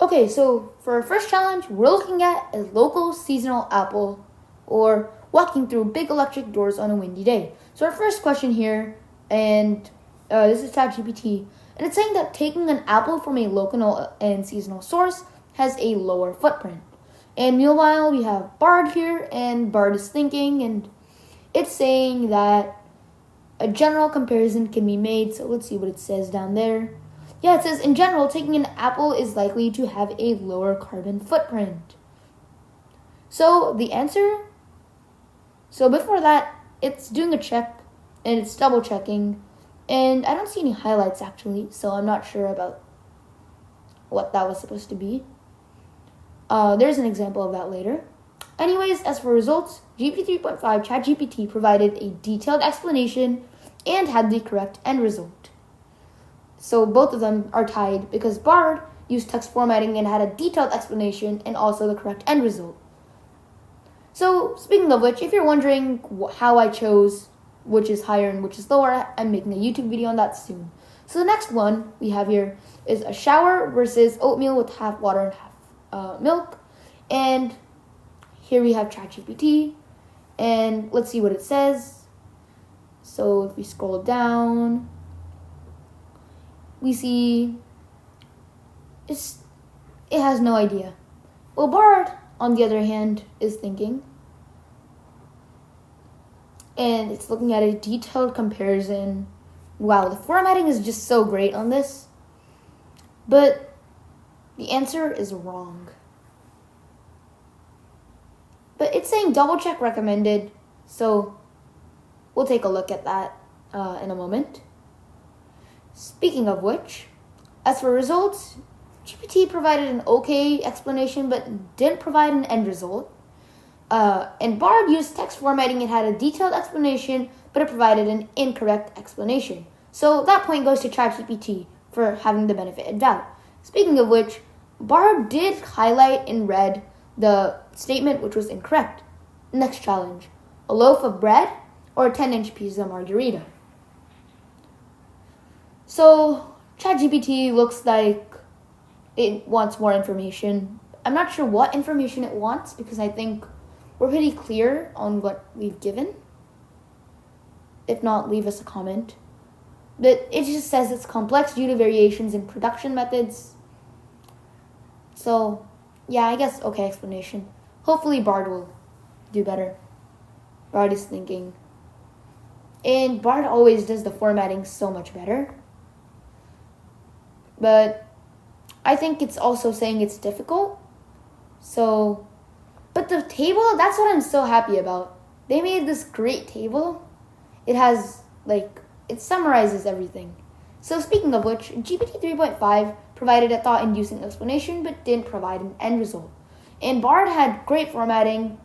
Okay, so for our first challenge, we're looking at a local seasonal apple or walking through big electric doors on a windy day. So our first question here, and this is ChatGPT, and it's saying that taking an apple from a local and seasonal source has a lower footprint. And meanwhile, we have Bard here, and Bard is thinking, and it's saying that a general comparison can be made. So let's see what it says down there. Yeah, it says, in general, taking an apple is likely to have a lower carbon footprint. So the answer, so before that, it's doing a check, and it's double checking, and I don't see any highlights actually, so I'm not sure about what that was supposed to be. There's an example of that later. Anyways, as for results, GPT 3.5 ChatGPT provided a detailed explanation and had the correct end result. So both of them are tied because Bard used text formatting and had a detailed explanation and also the correct end result. So speaking of which, if you're wondering how I chose which is higher and which is lower, I'm making a YouTube video on that soon. So the next one we have here is a shower versus oatmeal with half water and half milk. And here we have ChatGPT, and let's see what it says. So if we scroll down, we see it has no idea. Well, Bard, on the other hand, is thinking, and it's looking at a detailed comparison. Wow, the formatting is just so great on this, but the answer is wrong. But it's saying double check recommended, so we'll take a look at that in a moment. Speaking of which, as for results, GPT provided an okay explanation but didn't provide an end result. And Bard used text formatting and had a detailed explanation, but it provided an incorrect explanation. So that point goes to ChatGPT for having the benefit of doubt. Speaking of which, Bard did highlight in red the statement which was incorrect. Next challenge, a loaf of bread or a 10-inch pizza margherita. So ChatGPT looks like it wants more information. I'm not sure what information it wants because I think we're pretty clear on what we've given. If not, leave us a comment. But it just says it's complex due to variations in production methods. So, yeah, I guess okay explanation. Hopefully Bard will do better. Bard is thinking. And Bard always does the formatting so much better. But I think it's also saying it's difficult. So, but the table, that's what I'm so happy about. They made this great table. It has, it summarizes everything. So speaking of which, GPT 3.5 provided a thought-inducing explanation but didn't provide an end result. And Bard had great formatting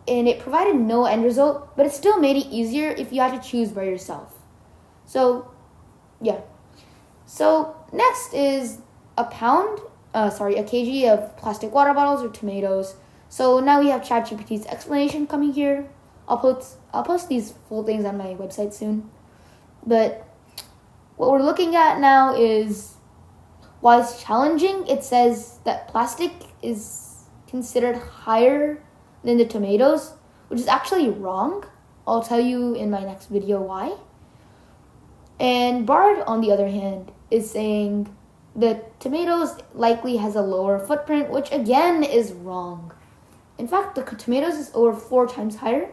and it provided no end result, but it still made it easier if you had to choose by yourself. So, yeah. So next is a kg of plastic water bottles or tomatoes. So now we have ChatGPT's explanation coming here. I'll post these full things on my website soon. But what we're looking at now is, while it's challenging, it says that plastic is considered higher than the tomatoes, which is actually wrong. I'll tell you in my next video why. And Bard, on the other hand, is saying that tomatoes likely has a lower footprint, which again is wrong. In fact, the tomatoes is over 4 times higher,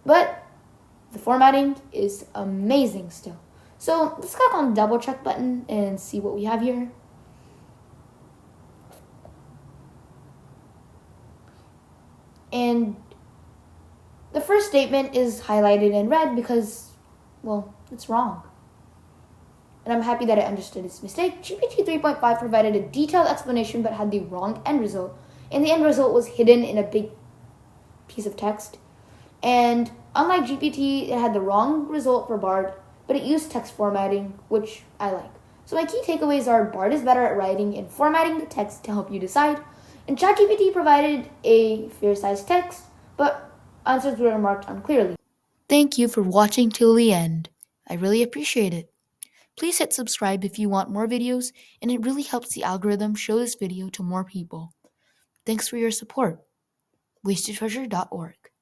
but the formatting is amazing still. So let's click on the double check button and see what we have here. And the first statement is highlighted in red because, well, it's wrong. And I'm happy that I understood its mistake. GPT 3.5 provided a detailed explanation but had the wrong end result. And the end result was hidden in a big piece of text. And unlike GPT, it had the wrong result for Bard, but it used text formatting, which I like. So my key takeaways are Bard is better at writing and formatting the text to help you decide. And ChatGPT provided a fair-sized text, but answers were marked unclearly. Thank you for watching till the end. I really appreciate it. Please hit subscribe if you want more videos, and it really helps the algorithm show this video to more people. Thanks for your support. wastedtreasure.org